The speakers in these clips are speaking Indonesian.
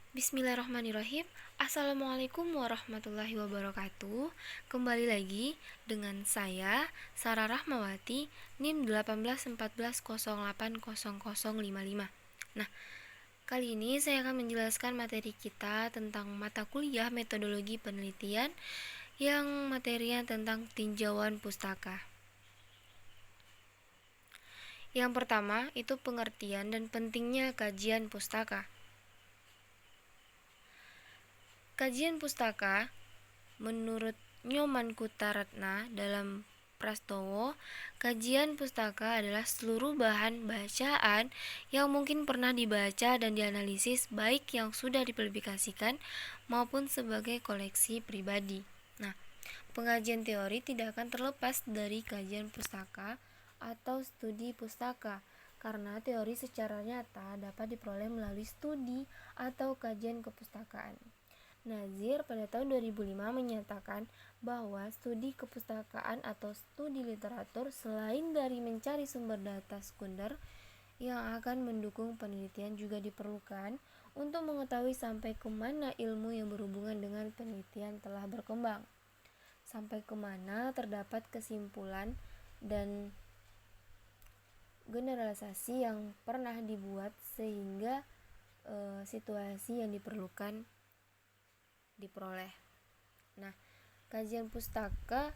Bismillahirrahmanirrahim. Assalamualaikum warahmatullahi wabarakatuh. Kembali lagi dengan saya Sarah Rahmawati, NIM 1814080055. Nah, kali ini saya akan menjelaskan materi kita tentang mata kuliah metodologi penelitian yang materinya tentang tinjauan pustaka. Yang pertama itu pengertian dan pentingnya kajian pustaka. Kajian pustaka menurut Nyoman Kutaratna dalam Prastowo, kajian pustaka adalah seluruh bahan bacaan yang mungkin pernah dibaca dan dianalisis baik yang sudah dipublikasikan maupun sebagai koleksi pribadi. Nah, pengajian teori tidak akan terlepas dari kajian pustaka atau studi pustaka karena teori secara nyata dapat diperoleh melalui studi atau kajian kepustakaan. Nazir pada tahun 2005 menyatakan bahwa studi kepustakaan atau studi literatur selain dari mencari sumber data sekunder yang akan mendukung penelitian juga diperlukan untuk mengetahui sampai kemana ilmu yang berhubungan dengan penelitian telah berkembang, sampai kemana terdapat kesimpulan dan generalisasi yang pernah dibuat sehingga situasi yang diperlukan diperoleh. Nah, kajian pustaka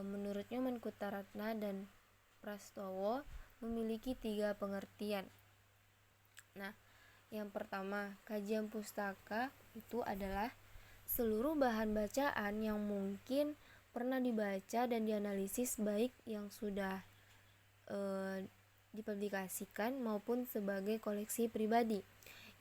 menurut Nyoman Kutaratna dan Prastowo memiliki 3 pengertian. Nah, yang pertama, kajian pustaka itu adalah seluruh bahan bacaan yang mungkin pernah dibaca dan dianalisis baik yang sudah dipublikasikan maupun sebagai koleksi pribadi.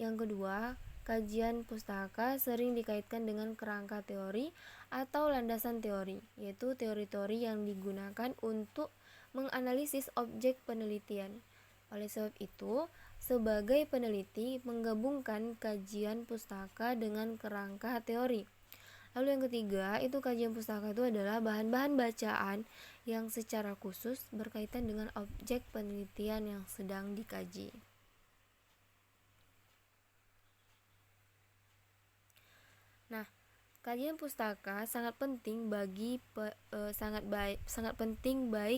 Yang kedua, kajian pustaka sering dikaitkan dengan kerangka teori atau landasan teori, yaitu teori-teori yang digunakan untuk menganalisis objek penelitian. Oleh sebab itu, sebagai peneliti menggabungkan kajian pustaka dengan kerangka teori. Lalu yang ketiga, itu kajian pustaka itu adalah bahan-bahan bacaan yang secara khusus berkaitan dengan objek penelitian yang sedang dikaji. Nah, kajian pustaka sangat penting baik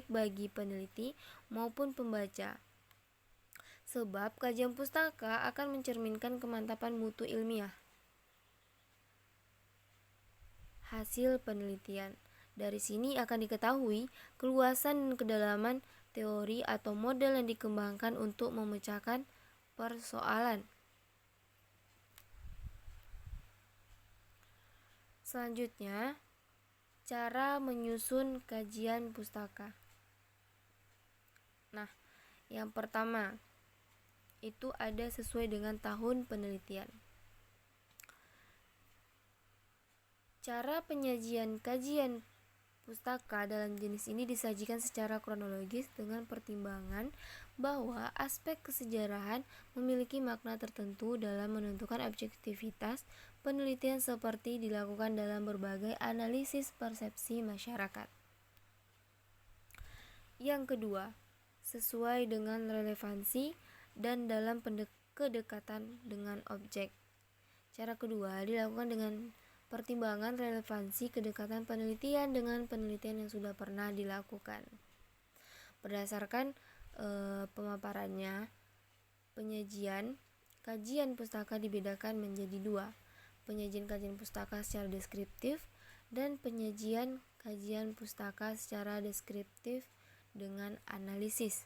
bagi peneliti maupun pembaca. Sebab kajian pustaka akan mencerminkan kemantapan mutu ilmiah hasil penelitian. Dari sini akan diketahui keluasan dan kedalaman teori atau model yang dikembangkan untuk memecahkan persoalan. Selanjutnya, cara menyusun kajian pustaka. Nah, yang pertama itu ada sesuai dengan tahun penelitian. Cara penyajian kajian pustaka dalam jenis ini disajikan secara kronologis dengan pertimbangan bahwa aspek kesejarahan memiliki makna tertentu dalam menentukan objektivitas penelitian seperti dilakukan dalam berbagai analisis persepsi masyarakat. Yang kedua, sesuai dengan relevansi dan dalam kedekatan dengan objek. Cara kedua dilakukan dengan pertimbangan relevansi kedekatan penelitian dengan penelitian yang sudah pernah dilakukan. Berdasarkan pemaparannya, penyajian kajian pustaka dibedakan menjadi 2. Penyajian kajian pustaka secara deskriptif dan penyajian kajian pustaka secara deskriptif dengan analisis.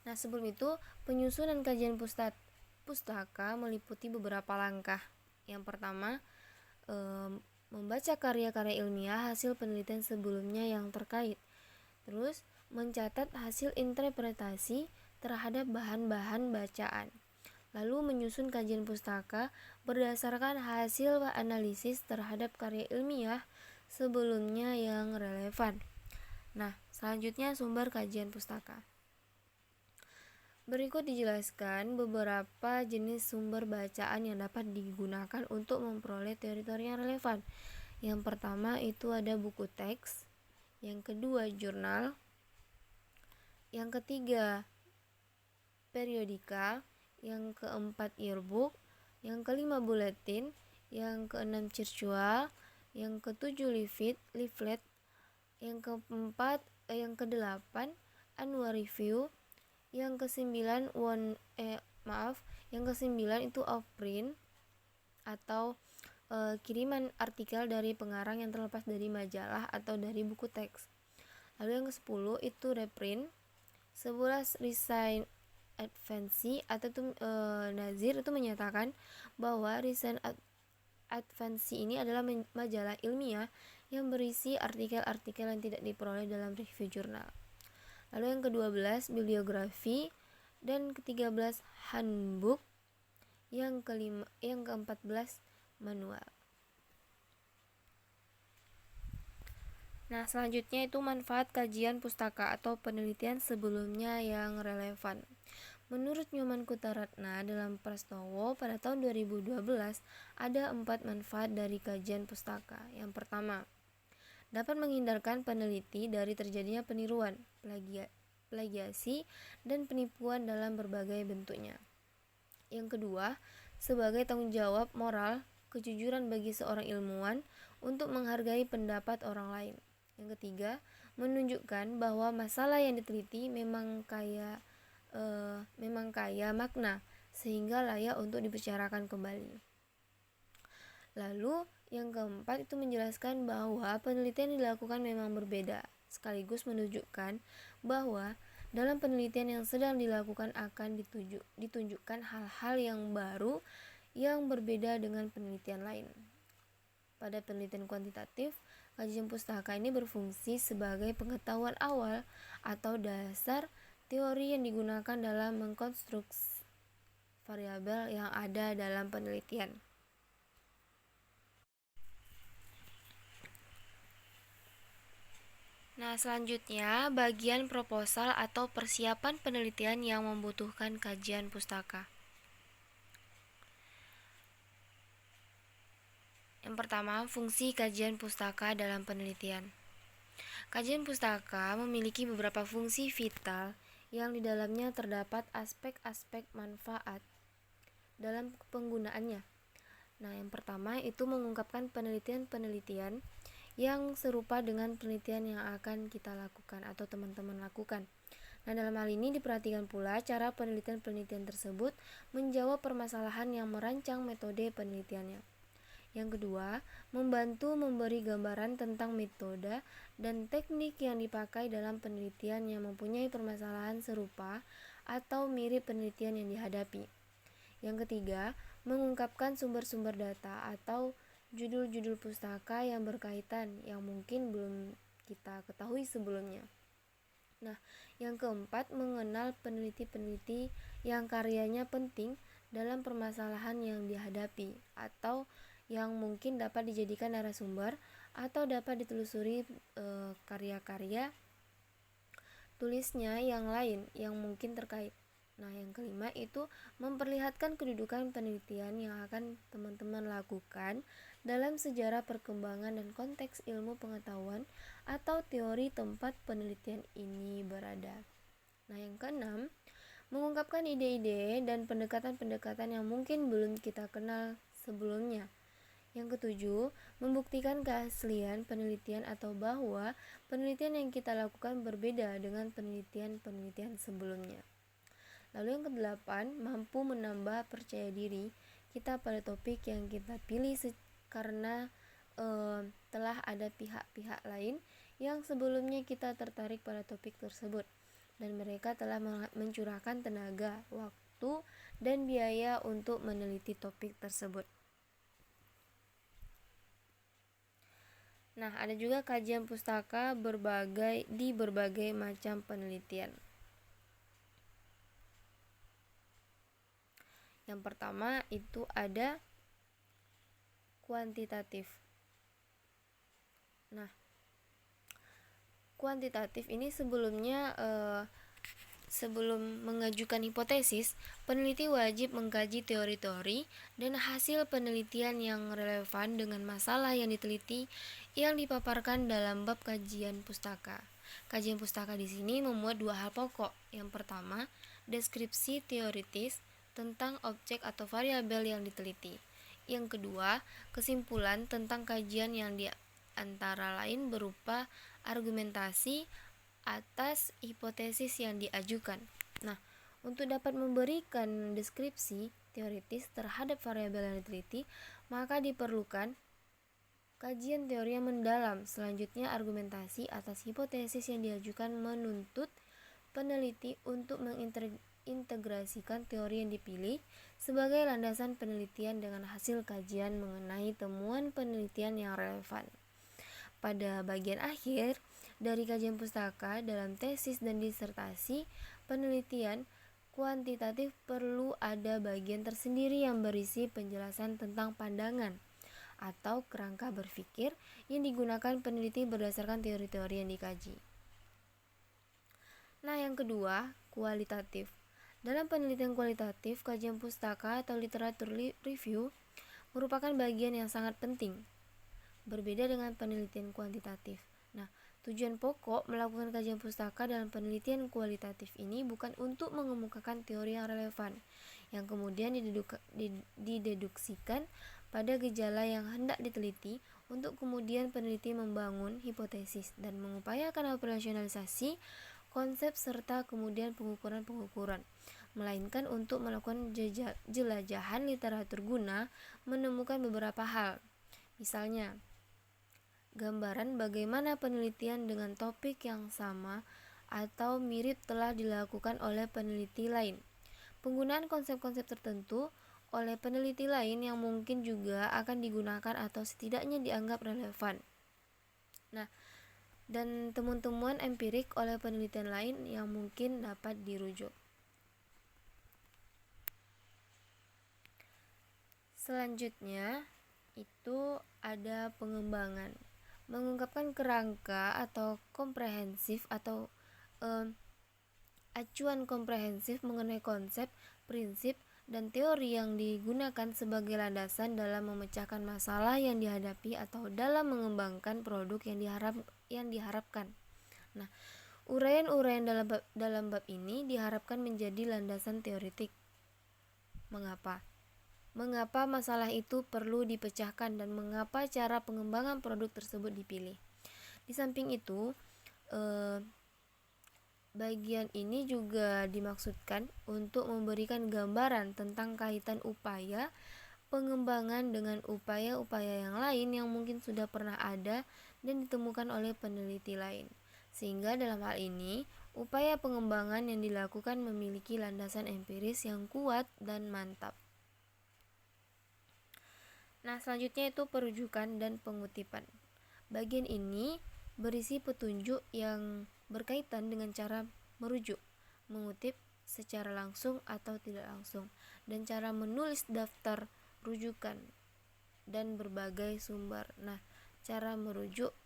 Nah, sebelum itu, penyusunan kajian pustaka meliputi beberapa langkah. Yang pertama, membaca karya-karya ilmiah hasil penelitian sebelumnya yang terkait. Terus, mencatat hasil interpretasi terhadap bahan-bahan bacaan. Lalu menyusun kajian pustaka berdasarkan hasil analisis terhadap karya ilmiah sebelumnya yang relevan. Nah, selanjutnya sumber kajian pustaka. Berikut dijelaskan beberapa jenis sumber bacaan yang dapat digunakan untuk memperoleh teori-teori yang relevan. Yang pertama itu ada buku teks, yang kedua jurnal, yang ketiga periodika, yang keempat yearbook, yang kelima bulletin, yang keenam virtual, yang ketujuh leaflet, yang kedelapan annual review, yang kesembilan yang kesembilan itu off-print atau kiriman artikel dari pengarang yang terlepas dari majalah atau dari buku teks. Lalu yang ke-10 itu reprint. 11 resign advance atau itu Nazir itu menyatakan bahwa resign advance ini adalah majalah ilmiah yang berisi artikel-artikel yang tidak diperoleh dalam review jurnal. Lalu yang ke-12 bibliografi, dan ke-13 handbook, yang ke-14 manual. Nah, selanjutnya itu manfaat kajian pustaka atau penelitian sebelumnya yang relevan. Menurut Nyoman Kutaratna dalam Prastowo pada tahun 2012, ada 4 manfaat dari kajian pustaka. Yang pertama, dapat menghindarkan peneliti dari terjadinya peniruan, plagiasi, dan penipuan dalam berbagai bentuknya. Yang kedua, sebagai tanggung jawab moral, kejujuran bagi seorang ilmuwan untuk menghargai pendapat orang lain. Yang ketiga, menunjukkan bahwa masalah yang diteliti memang kaya makna sehingga layak untuk dibicarakan kembali. Lalu yang keempat itu menjelaskan bahwa penelitian dilakukan memang berbeda, sekaligus menunjukkan bahwa dalam penelitian yang sedang dilakukan akan ditunjukkan hal-hal yang baru yang berbeda dengan penelitian lain. Pada penelitian kuantitatif, kajian pustaka ini berfungsi sebagai pengetahuan awal atau dasar teori yang digunakan dalam mengkonstruksi variabel yang ada dalam penelitian. Nah, selanjutnya bagian proposal atau persiapan penelitian yang membutuhkan kajian pustaka. Yang pertama, fungsi kajian pustaka dalam penelitian. Kajian pustaka memiliki beberapa fungsi vital yang di dalamnya terdapat aspek-aspek manfaat dalam penggunaannya. Nah, yang pertama itu mengungkapkan penelitian-penelitian yang serupa dengan penelitian yang akan kita lakukan atau teman-teman lakukan. Nah, dalam hal ini diperhatikan pula cara penelitian-penelitian tersebut menjawab permasalahan yang merancang metode penelitiannya. Yang kedua, membantu memberi gambaran tentang metode dan teknik yang dipakai dalam penelitian yang mempunyai permasalahan serupa atau mirip penelitian yang dihadapi. Yang ketiga, mengungkapkan sumber-sumber data atau judul-judul pustaka yang berkaitan yang mungkin belum kita ketahui sebelumnya. Nah, yang keempat, mengenal peneliti-peneliti yang karyanya penting dalam permasalahan yang dihadapi atau yang mungkin dapat dijadikan narasumber atau dapat ditelusuri karya-karya tulisnya yang lain yang mungkin terkait. Nah, yang kelima itu memperlihatkan kedudukan penelitian yang akan teman-teman lakukan dalam sejarah perkembangan dan konteks ilmu pengetahuan atau teori tempat penelitian ini berada. Nah, yang keenam, mengungkapkan ide-ide dan pendekatan-pendekatan yang mungkin belum kita kenal sebelumnya. Yang ketujuh, membuktikan keaslian penelitian atau bahwa penelitian yang kita lakukan berbeda dengan penelitian-penelitian sebelumnya. Lalu yang kedelapan, mampu menambah percaya diri kita pada topik yang kita pilih karena telah ada pihak-pihak lain yang sebelumnya kita tertarik pada topik tersebut dan mereka telah mencurahkan tenaga, waktu, dan biaya untuk meneliti topik tersebut. Nah, ada juga kajian pustaka di berbagai macam penelitian. Yang pertama itu ada kuantitatif. Nah, kuantitatif ini sebelum mengajukan hipotesis, peneliti wajib mengkaji teori-teori dan hasil penelitian yang relevan dengan masalah yang diteliti yang dipaparkan dalam bab kajian pustaka. Kajian pustaka di sini memuat dua hal pokok. Yang pertama, deskripsi teoritis tentang objek atau variabel yang diteliti. Yang kedua, kesimpulan tentang kajian yang di antara lain berupa argumentasi atas hipotesis yang diajukan. Nah, untuk dapat memberikan deskripsi teoritis terhadap variabel yang diteliti, maka diperlukan kajian teori yang mendalam. Selanjutnya, argumentasi atas hipotesis yang diajukan menuntut peneliti untuk mengintegrasikan teori yang dipilih sebagai landasan penelitian dengan hasil kajian mengenai temuan penelitian yang relevan. Pada bagian akhir dari kajian pustaka dalam tesis dan disertasi penelitian kuantitatif perlu ada bagian tersendiri yang berisi penjelasan tentang pandangan atau kerangka berpikir yang digunakan peneliti berdasarkan teori-teori yang dikaji. Nah, yang kedua, kualitatif. Dalam penelitian kualitatif, kajian pustaka atau literatur review merupakan bagian yang sangat penting, berbeda dengan penelitian kuantitatif. Nah, tujuan pokok melakukan kajian pustaka dalam penelitian kualitatif ini bukan untuk mengemukakan teori yang relevan, yang kemudian dideduksikan pada gejala yang hendak diteliti, untuk kemudian peneliti membangun hipotesis dan mengupayakan operasionalisasi konsep serta kemudian pengukuran-pengukuran, melainkan untuk melakukan jelajahan literatur guna menemukan beberapa hal. Misalnya, gambaran bagaimana penelitian dengan topik yang sama atau mirip telah dilakukan oleh peneliti lain. Penggunaan konsep-konsep tertentu oleh peneliti lain yang mungkin juga akan digunakan atau setidaknya dianggap relevan. Nah, dan temuan-temuan empirik oleh penelitian lain yang mungkin dapat dirujuk. Selanjutnya itu ada pengembangan, mengungkapkan kerangka atau komprehensif atau acuan komprehensif mengenai konsep, prinsip, dan teori yang digunakan sebagai landasan dalam memecahkan masalah yang dihadapi atau dalam mengembangkan produk yang diharapkan. Nah, uraian-uraian dalam bab ini diharapkan menjadi landasan teoretik. Mengapa? Mengapa masalah itu perlu dipecahkan dan mengapa cara pengembangan produk tersebut dipilih. Di samping itu, bagian ini juga dimaksudkan untuk memberikan gambaran tentang kaitan upaya pengembangan dengan upaya-upaya yang lain yang mungkin sudah pernah ada dan ditemukan oleh peneliti lain. Sehingga dalam hal ini, upaya pengembangan yang dilakukan memiliki landasan empiris yang kuat dan mantap. Nah, selanjutnya itu perujukan dan pengutipan. Bagian ini berisi petunjuk yang berkaitan dengan cara merujuk, mengutip secara langsung atau tidak langsung, dan cara menulis daftar rujukan dan berbagai sumber. Nah, cara merujuk,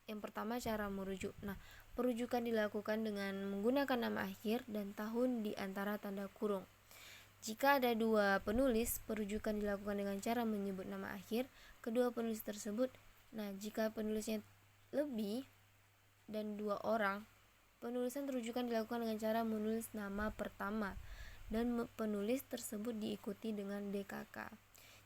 yang pertama cara merujuk. Nah, perujukan dilakukan dengan menggunakan nama akhir dan tahun di antara tanda kurung. Jika ada dua penulis, perujukan dilakukan dengan cara menyebut nama akhir kedua penulis tersebut. Nah, jika penulisnya lebih dan dua orang, penulisan rujukan dilakukan dengan cara menulis nama pertama dan penulis tersebut diikuti dengan DKK.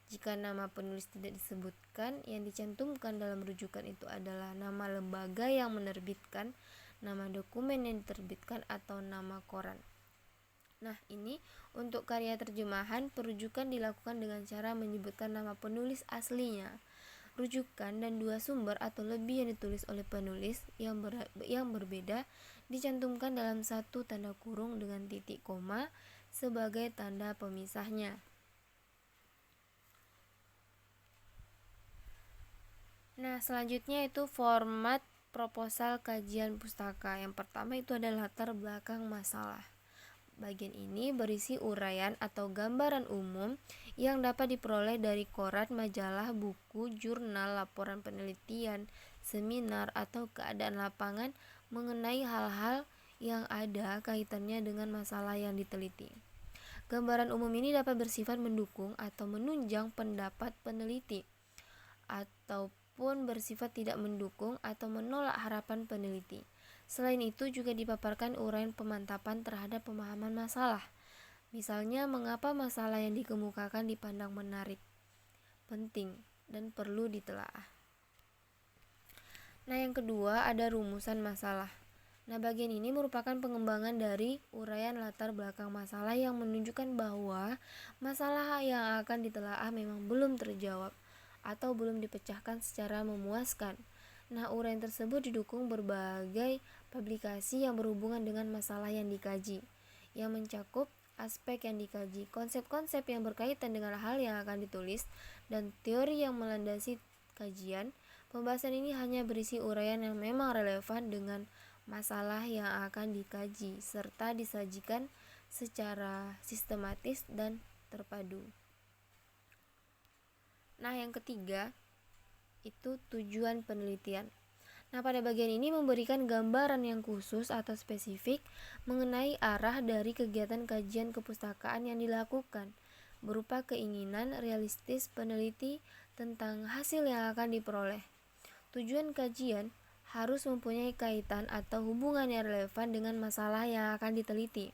Jika nama penulis tidak disebutkan, yang dicantumkan dalam rujukan itu adalah nama lembaga yang menerbitkan, nama dokumen yang diterbitkan, atau nama koran. Nah, ini untuk karya terjemahan, perujukan dilakukan dengan cara menyebutkan nama penulis aslinya, rujukan, dan dua sumber atau lebih yang ditulis oleh penulis yang berbeda dicantumkan dalam satu tanda kurung dengan titik koma sebagai tanda pemisahnya. Nah, selanjutnya itu format proposal kajian pustaka. Yang pertama itu adalah latar belakang masalah. Bagian ini berisi uraian atau gambaran umum yang dapat diperoleh dari koran, majalah, buku, jurnal, laporan penelitian, seminar, atau keadaan lapangan mengenai hal-hal yang ada kaitannya dengan masalah yang diteliti. Gambaran umum ini dapat bersifat mendukung atau menunjang pendapat peneliti, ataupun bersifat tidak mendukung atau menolak harapan peneliti. Selain itu juga dipaparkan uraian pemantapan terhadap pemahaman masalah. Misalnya, mengapa masalah yang dikemukakan dipandang menarik, penting, dan perlu ditelaah. Nah, yang kedua ada rumusan masalah. Nah, bagian ini merupakan pengembangan dari uraian latar belakang masalah yang menunjukkan bahwa masalah yang akan ditelaah memang belum terjawab atau belum dipecahkan secara memuaskan. Nah, uraian tersebut didukung berbagai publikasi yang berhubungan dengan masalah yang dikaji, yang mencakup aspek yang dikaji, konsep-konsep yang berkaitan dengan hal yang akan ditulis, dan teori yang melandasi kajian. Pembahasan ini hanya berisi uraian yang memang relevan dengan masalah yang akan dikaji, serta disajikan secara sistematis dan terpadu. Nah, yang ketiga itu tujuan penelitian. Nah, pada bagian ini memberikan gambaran yang khusus atau spesifik mengenai arah dari kegiatan kajian kepustakaan yang dilakukan, berupa keinginan realistis peneliti tentang hasil yang akan diperoleh. Tujuan kajian harus mempunyai kaitan atau hubungan yang relevan dengan masalah yang akan diteliti.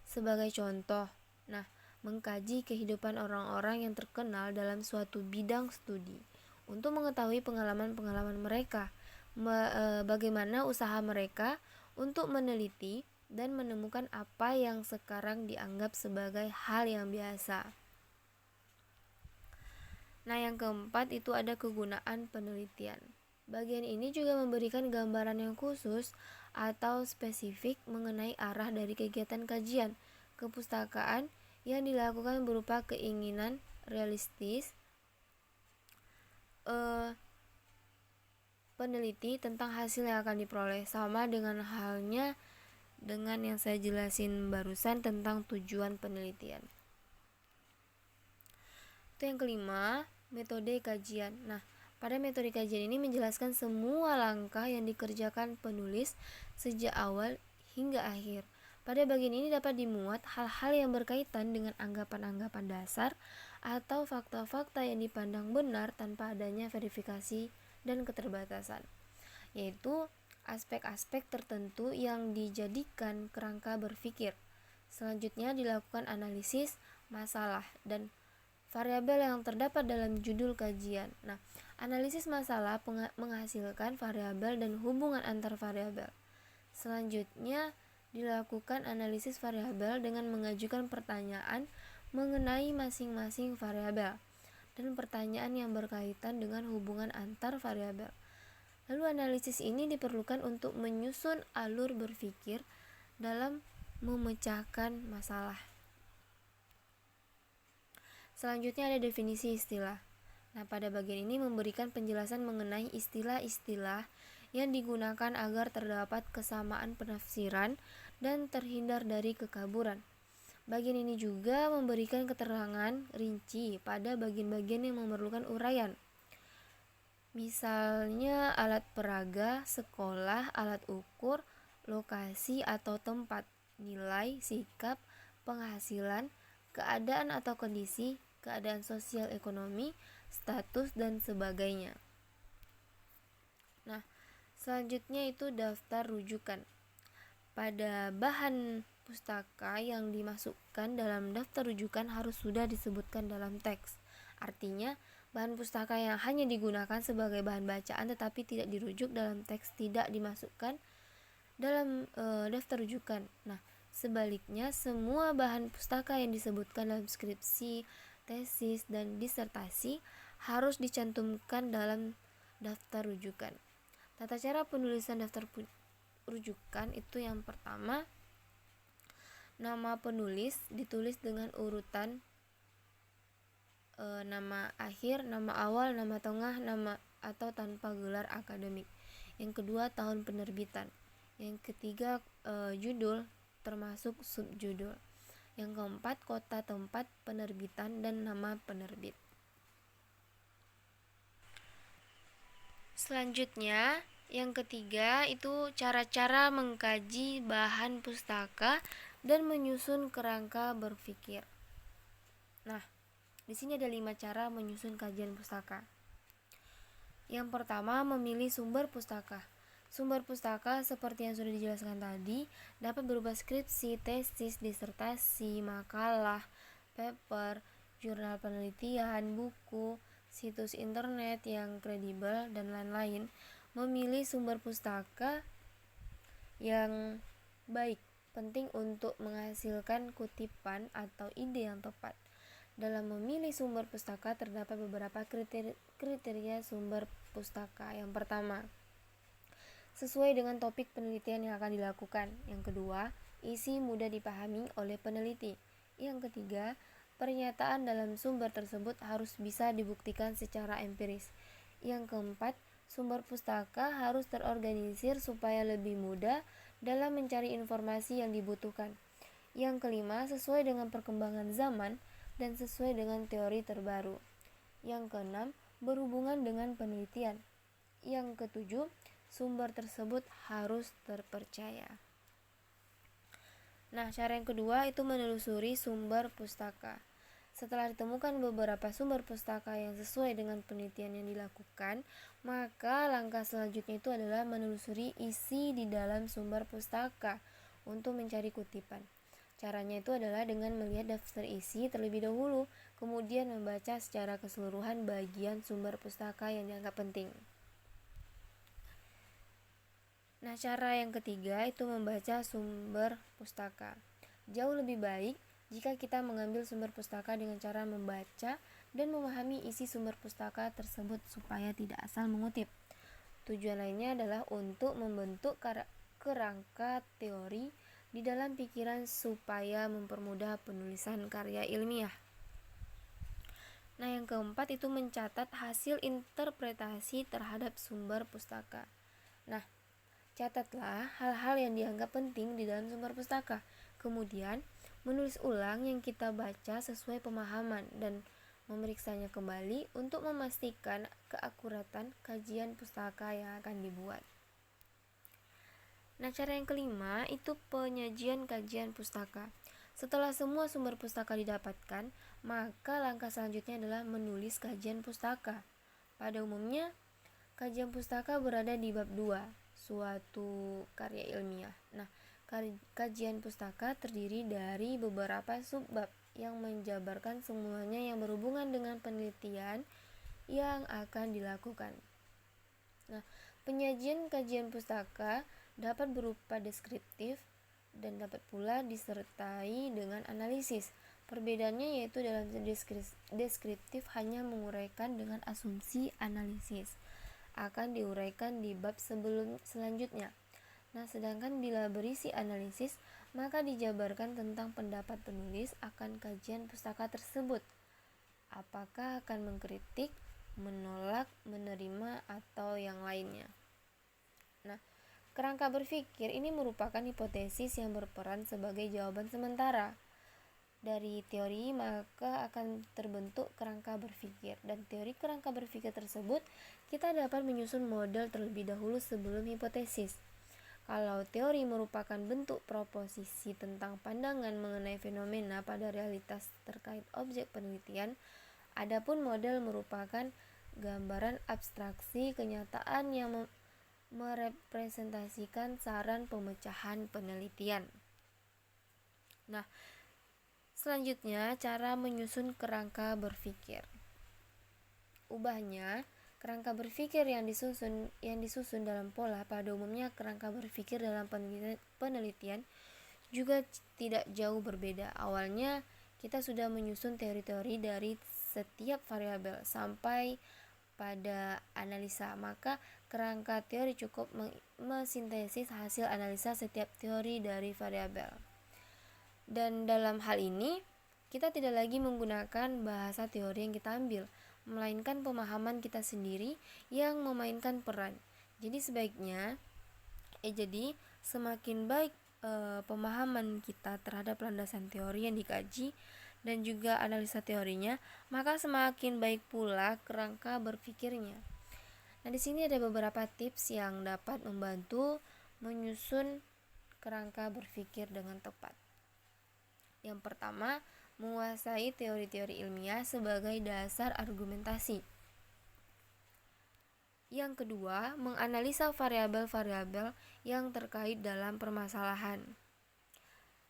Sebagai contoh, mengkaji kehidupan orang-orang yang terkenal dalam suatu bidang studi untuk mengetahui pengalaman-pengalaman mereka, bagaimana usaha mereka untuk meneliti dan menemukan apa yang sekarang dianggap sebagai hal yang biasa. Nah, yang keempat itu ada kegunaan penelitian. Bagian ini juga memberikan gambaran yang khusus atau spesifik mengenai arah dari kegiatan kajian kepustakaan yang dilakukan berupa keinginan realistis peneliti tentang hasil yang akan diperoleh, sama dengan halnya dengan yang saya jelasin barusan tentang tujuan penelitian. Itu yang kelima, metode kajian. Nah, pada metode kajian ini menjelaskan semua langkah yang dikerjakan penulis sejak awal hingga akhir. Pada bagian ini dapat dimuat hal-hal yang berkaitan dengan anggapan-anggapan dasar atau fakta-fakta yang dipandang benar tanpa adanya verifikasi dan keterbatasan, yaitu aspek-aspek tertentu yang dijadikan kerangka berpikir. Selanjutnya dilakukan analisis masalah dan variabel yang terdapat dalam judul kajian. Nah, analisis masalah menghasilkan variabel dan hubungan antar variabel. Selanjutnya dilakukan analisis variabel dengan mengajukan pertanyaan mengenai masing-masing variabel dan pertanyaan yang berkaitan dengan hubungan antar variabel. Lalu analisis ini diperlukan untuk menyusun alur berpikir dalam memecahkan masalah. Selanjutnya ada definisi istilah. Nah, pada bagian ini memberikan penjelasan mengenai istilah-istilah yang digunakan agar terdapat kesamaan penafsiran dan terhindar dari kekaburan. Bagian ini juga memberikan keterangan rinci pada bagian-bagian yang memerlukan uraian. Misalnya alat peraga, sekolah, alat ukur, lokasi atau tempat, nilai, sikap, penghasilan, keadaan atau kondisi, keadaan sosial ekonomi, status, dan sebagainya. Nah, selanjutnya itu daftar rujukan. Pada bahan pustaka yang dimasukkan dalam daftar rujukan harus sudah disebutkan dalam teks. Artinya, bahan pustaka yang hanya digunakan sebagai bahan bacaan tetapi tidak dirujuk dalam teks tidak dimasukkan dalam daftar rujukan. Nah, sebaliknya semua bahan pustaka yang disebutkan dalam skripsi, tesis, dan disertasi harus dicantumkan dalam daftar rujukan. Tata cara penulisan daftar rujukan itu yang pertama, nama penulis ditulis dengan urutan nama akhir, nama awal, nama tengah, nama atau tanpa gelar akademik. Yang kedua, tahun penerbitan. Yang ketiga, judul termasuk subjudul. Yang keempat, kota tempat penerbitan dan nama penerbit. Selanjutnya, yang ketiga itu cara-cara mengkaji bahan pustaka dan menyusun kerangka berpikir. Nah, di sini ada 5 cara menyusun kajian pustaka. Yang pertama, memilih sumber pustaka. Sumber pustaka seperti yang sudah dijelaskan tadi dapat berupa skripsi, tesis, disertasi, makalah, paper, jurnal penelitian, buku, situs internet yang kredibel, dan lain-lain. Memilih sumber pustaka yang baik penting untuk menghasilkan kutipan atau ide yang tepat. Dalam memilih sumber pustaka terdapat beberapa kriteria sumber pustaka. Yang pertama, sesuai dengan topik penelitian yang akan dilakukan. Yang kedua, isi mudah dipahami oleh peneliti. Yang ketiga, pernyataan dalam sumber tersebut harus bisa dibuktikan secara empiris. Yang keempat, sumber pustaka harus terorganisir supaya lebih mudah dalam mencari informasi yang dibutuhkan. Yang kelima, sesuai dengan perkembangan zaman dan sesuai dengan teori terbaru. Yang keenam, berhubungan dengan penelitian. Yang ketujuh, sumber tersebut harus terpercaya. Nah, cara yang kedua itu menelusuri sumber pustaka. Setelah ditemukan beberapa sumber pustaka yang sesuai dengan penelitian yang dilakukan, maka langkah selanjutnya itu adalah menelusuri isi di dalam sumber pustaka untuk mencari kutipan. Caranya itu adalah dengan melihat daftar isi terlebih dahulu, kemudian membaca secara keseluruhan bagian sumber pustaka yang dianggap penting. Nah, cara yang ketiga itu membaca sumber pustaka. Jauh lebih baik jika kita mengambil sumber pustaka dengan cara membaca dan memahami isi sumber pustaka tersebut supaya tidak asal mengutip. Tujuan lainnya adalah untuk membentuk kerangka teori di dalam pikiran supaya mempermudah penulisan karya ilmiah. Nah, yang keempat itu mencatat hasil interpretasi terhadap sumber pustaka. Nah, catatlah hal-hal yang dianggap penting di dalam sumber pustaka. Kemudian, menulis ulang yang kita baca sesuai pemahaman dan memeriksanya kembali untuk memastikan keakuratan kajian pustaka yang akan dibuat. Nah, cara yang kelima itu penyajian kajian pustaka. Setelah semua sumber pustaka didapatkan, maka langkah selanjutnya adalah menulis kajian pustaka. Pada umumnya, kajian pustaka berada di bab 2, suatu karya ilmiah. Nah, kajian pustaka terdiri dari beberapa subbab yang menjabarkan semuanya yang berhubungan dengan penelitian yang akan dilakukan. Nah, penyajian kajian pustaka dapat berupa deskriptif dan dapat pula disertai dengan analisis. Perbedaannya yaitu dalam deskriptif hanya menguraikan dengan asumsi analisis akan diuraikan di bab selanjutnya. Nah, sedangkan bila berisi analisis, maka dijabarkan tentang pendapat penulis akan kajian pustaka tersebut. Apakah akan mengkritik, menolak, menerima, atau yang lainnya. Nah, kerangka berpikir ini merupakan hipotesis yang berperan sebagai jawaban sementara. Dari teori maka akan terbentuk kerangka berpikir, dan teori kerangka berpikir tersebut kita dapat menyusun model terlebih dahulu sebelum hipotesis. Kalau teori merupakan bentuk proposisi tentang pandangan mengenai fenomena pada realitas terkait objek penelitian, adapun model merupakan gambaran abstraksi kenyataan yang merepresentasikan saran pemecahan penelitian. Nah, selanjutnya cara menyusun kerangka berpikir. Ubahnya, kerangka berpikir yang disusun dalam pola pada umumnya kerangka berpikir dalam penelitian juga tidak jauh berbeda. Awalnya kita sudah menyusun teori-teori dari setiap variabel sampai pada analisa, maka kerangka teori cukup mesintesis hasil analisa setiap teori dari variabel. Dan dalam hal ini kita tidak lagi menggunakan bahasa teori yang kita ambil, melainkan pemahaman kita sendiri yang memainkan peran. Jadi semakin baik pemahaman kita terhadap landasan teori yang dikaji dan juga analisa teorinya, maka semakin baik pula kerangka berpikirnya. Nah, di sini ada beberapa tips yang dapat membantu menyusun kerangka berpikir dengan tepat. Yang pertama, menguasai teori-teori ilmiah sebagai dasar argumentasi. Yang kedua, menganalisa variabel-variabel yang terkait dalam permasalahan.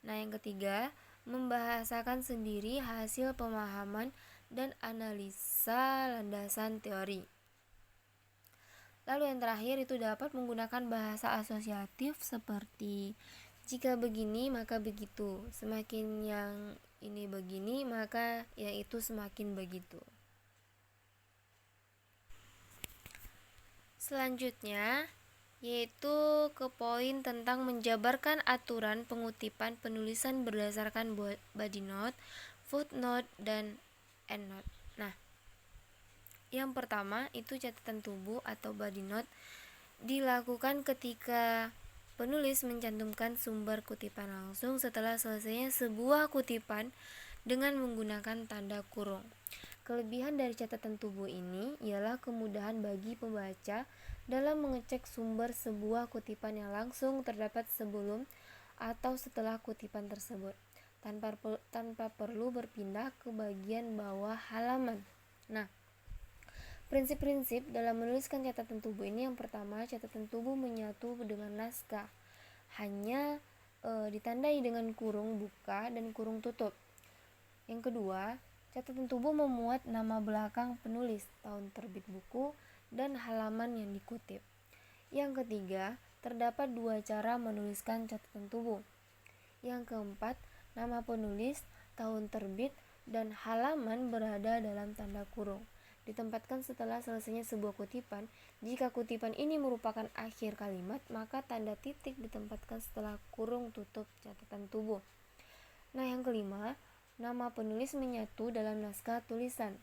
Nah, yang ketiga, membahasakan sendiri hasil pemahaman dan analisa landasan teori. Lalu yang terakhir itu dapat menggunakan bahasa asosiatif seperti jika begini maka begitu, semakin yang ini begini maka yang itu semakin begitu. Selanjutnya yaitu ke poin tentang menjabarkan aturan pengutipan penulisan berdasarkan body note, footnote, dan endnote. Nah, yang pertama itu catatan tubuh atau body note dilakukan ketika penulis mencantumkan sumber kutipan langsung setelah selesainya sebuah kutipan dengan menggunakan tanda kurung. Kelebihan dari catatan tubuh ini ialah kemudahan bagi pembaca dalam mengecek sumber sebuah kutipan yang langsung terdapat sebelum atau setelah kutipan tersebut, tanpa perlu berpindah ke bagian bawah halaman. Nah, prinsip-prinsip dalam menuliskan catatan tubuh ini, yang pertama, catatan tubuh menyatu dengan naskah, hanya ditandai dengan kurung buka dan kurung tutup. Yang kedua, catatan tubuh memuat nama belakang penulis, tahun terbit buku, dan halaman yang dikutip. Yang ketiga, terdapat dua cara menuliskan catatan tubuh. Yang keempat, nama penulis, tahun terbit, dan halaman berada dalam tanda kurung. Ditempatkan setelah selesainya sebuah kutipan. Jika kutipan ini merupakan akhir kalimat, maka tanda titik ditempatkan setelah kurung tutup catatan tubuh. Nah, yang kelima, nama penulis menyatu dalam naskah tulisan,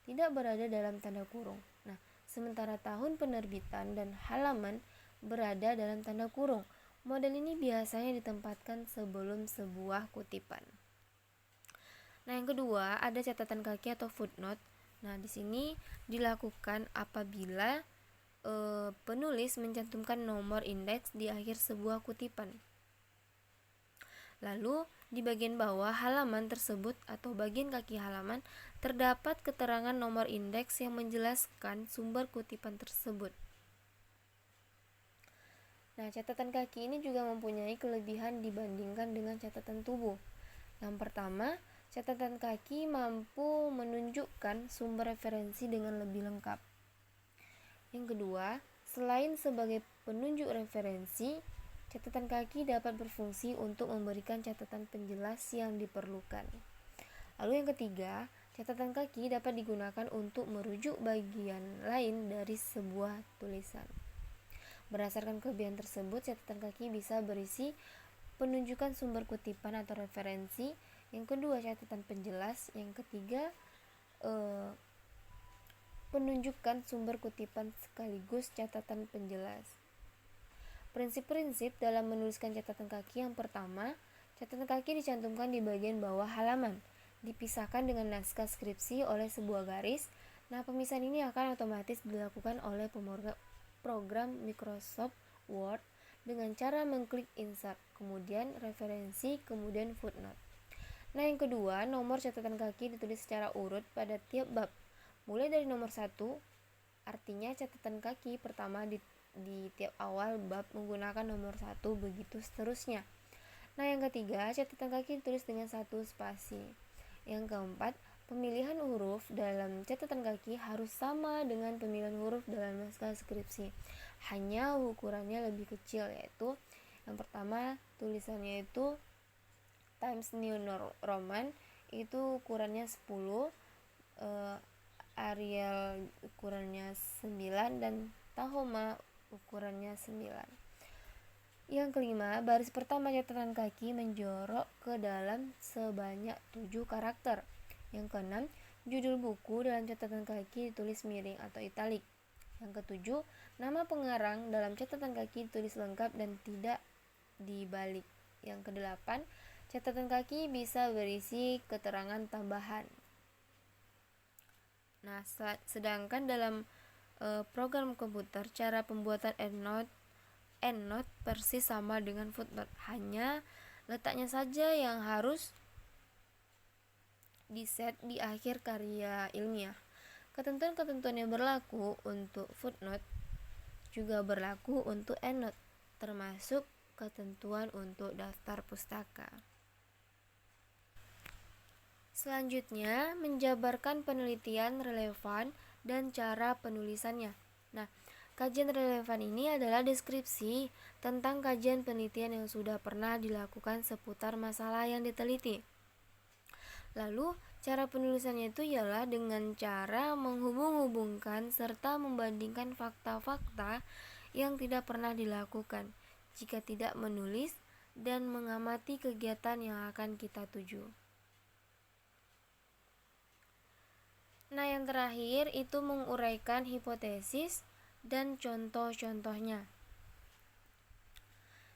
tidak berada dalam tanda kurung. Nah, sementara tahun penerbitan dan halaman berada dalam tanda kurung. Model ini biasanya ditempatkan sebelum sebuah kutipan. Nah, yang kedua, ada catatan kaki atau footnote. Nah, di sini dilakukan apabila penulis mencantumkan nomor indeks di akhir sebuah kutipan. Lalu, di bagian bawah halaman tersebut atau bagian kaki halaman terdapat keterangan nomor indeks yang menjelaskan sumber kutipan tersebut. Nah, catatan kaki ini juga mempunyai kelebihan dibandingkan dengan catatan tubuh. Yang pertama, catatan kaki mampu menunjukkan sumber referensi dengan lebih lengkap. Yang kedua, selain sebagai penunjuk referensi, catatan kaki dapat berfungsi untuk memberikan catatan penjelas yang diperlukan. Lalu yang ketiga, catatan kaki dapat digunakan untuk merujuk bagian lain dari sebuah tulisan. Berdasarkan kelebihan tersebut, catatan kaki bisa berisi penunjukan sumber kutipan atau referensi. Yang kedua, catatan penjelas. Yang ketiga, penunjukan sumber kutipan sekaligus catatan penjelas. Prinsip-prinsip dalam menuliskan catatan kaki. Yang pertama, catatan kaki dicantumkan di bagian bawah halaman, dipisahkan dengan naskah skripsi oleh sebuah garis. Nah, pemisahan ini akan otomatis dilakukan oleh program Microsoft Word dengan cara mengklik insert, kemudian referensi, kemudian footnote. Nah, yang kedua, nomor catatan kaki ditulis secara urut pada tiap bab, mulai dari nomor 1, artinya catatan kaki pertama di tiap awal bab menggunakan nomor 1, begitu seterusnya. Nah, yang ketiga, catatan kaki ditulis dengan 1 spasi. Yang keempat, pemilihan huruf dalam catatan kaki harus sama dengan pemilihan huruf dalam naskah skripsi, hanya ukurannya lebih kecil, yaitu yang pertama tulisannya itu Times New Roman itu ukurannya 10, Arial ukurannya 9, dan Tahoma ukurannya 9. Yang kelima, baris pertama catatan kaki menjorok ke dalam sebanyak 7 karakter. Yang keenam, judul buku dalam catatan kaki ditulis miring atau italik. Yang ketujuh, nama pengarang dalam catatan kaki ditulis lengkap dan tidak dibalik. Yang kedelapan, catatan kaki bisa berisi keterangan tambahan. Nah, sedangkan dalam program komputer, cara pembuatan endnote persis sama dengan footnote, hanya letaknya saja yang harus diset di akhir karya ilmiah. Ketentuan-ketentuan yang berlaku untuk footnote juga berlaku untuk endnote, termasuk ketentuan untuk daftar pustaka. Selanjutnya, menjabarkan penelitian relevan dan cara penulisannya. Nah, kajian relevan ini adalah deskripsi tentang kajian penelitian yang sudah pernah dilakukan seputar masalah yang diteliti. Lalu, cara penulisannya itu ialah dengan cara menghubung-hubungkan serta membandingkan fakta-fakta yang tidak pernah dilakukan jika tidak menulis dan mengamati kegiatan yang akan kita tuju. Nah, yang terakhir itu menguraikan hipotesis dan contoh-contohnya.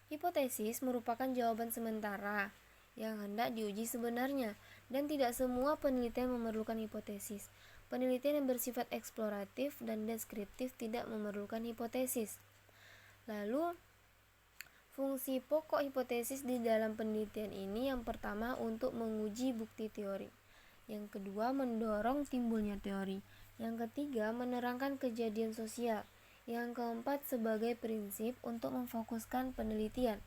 Hipotesis merupakan jawaban sementara yang hendak diuji sebenarnya, dan tidak semua penelitian memerlukan hipotesis. Penelitian yang bersifat eksploratif dan deskriptif tidak memerlukan hipotesis. Lalu, fungsi pokok hipotesis di dalam penelitian ini yang pertama untuk menguji bukti teori, yang kedua mendorong timbulnya teori, yang ketiga menerangkan kejadian sosial, yang keempat sebagai prinsip untuk memfokuskan penelitian,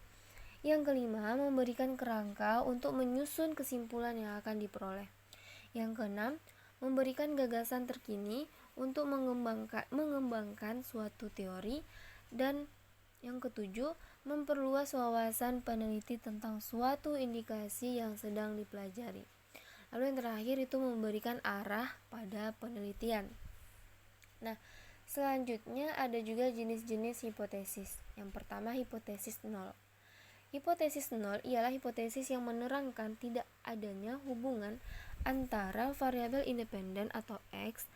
yang kelima memberikan kerangka untuk menyusun kesimpulan yang akan diperoleh, yang keenam memberikan gagasan terkini untuk mengembangkan suatu teori, dan yang ketujuh memperluas wawasan peneliti tentang suatu indikasi yang sedang dipelajari. Lalu yang terakhir itu memberikan arah pada penelitian. Nah, selanjutnya ada juga jenis-jenis hipotesis. Yang pertama, hipotesis nol. Hipotesis nol ialah hipotesis yang menerangkan tidak adanya hubungan antara variabel independen atau X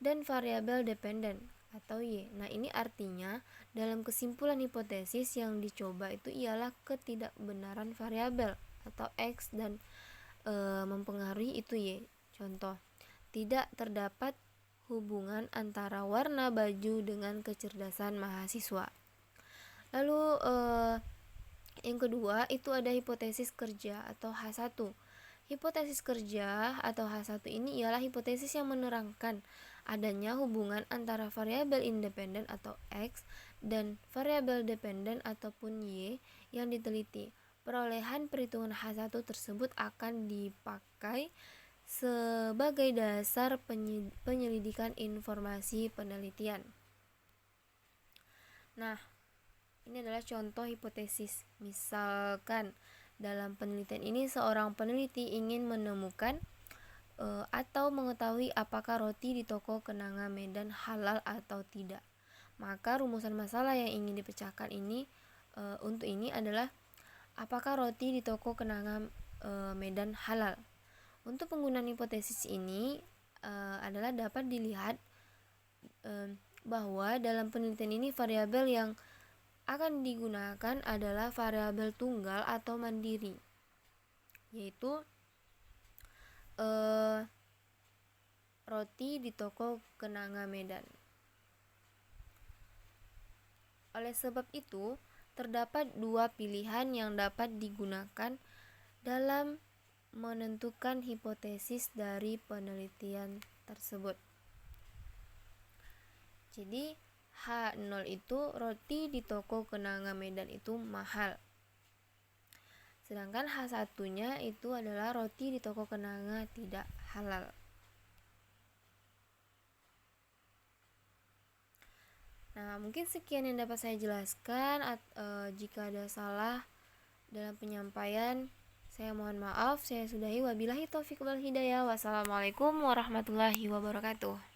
dan variabel dependen atau Y. Nah, ini artinya dalam kesimpulan hipotesis yang dicoba itu ialah ketidakbenaran variabel atau X dan mempengaruhi itu Y. Contoh, tidak terdapat hubungan antara warna baju dengan kecerdasan mahasiswa. Lalu yang kedua itu ada hipotesis kerja atau H1. Hipotesis kerja atau H1 ini ialah hipotesis yang menerangkan adanya hubungan antara variabel independen atau X dan variabel dependen ataupun Y yang diteliti. Perolehan perhitungan H1 tersebut akan dipakai sebagai dasar penyelidikan informasi penelitian. Nah, ini adalah contoh hipotesis. Misalkan dalam penelitian ini seorang peneliti ingin menemukan atau mengetahui apakah roti di toko kenanga Medan halal atau tidak. Maka rumusan masalah yang ingin dipecahkan ini untuk ini adalah apakah roti di toko kenanga Medan halal. Untuk penggunaan hipotesis ini adalah dapat dilihat bahwa dalam penelitian ini variabel yang akan digunakan adalah variabel tunggal atau mandiri, yaitu roti di toko kenanga Medan. Oleh sebab itu, terdapat dua pilihan yang dapat digunakan dalam menentukan hipotesis dari penelitian tersebut. Jadi H0 itu roti di toko kenanga Medan itu mahal. Sedangkan H1-nya itu adalah roti di toko kenanga tidak halal. Nah, mungkin sekian yang dapat saya jelaskan. Jika ada salah dalam penyampaian, saya mohon maaf. Saya sudahi. Wabillahi taufiq wal hidayah. Wassalamualaikum warahmatullahi wabarakatuh.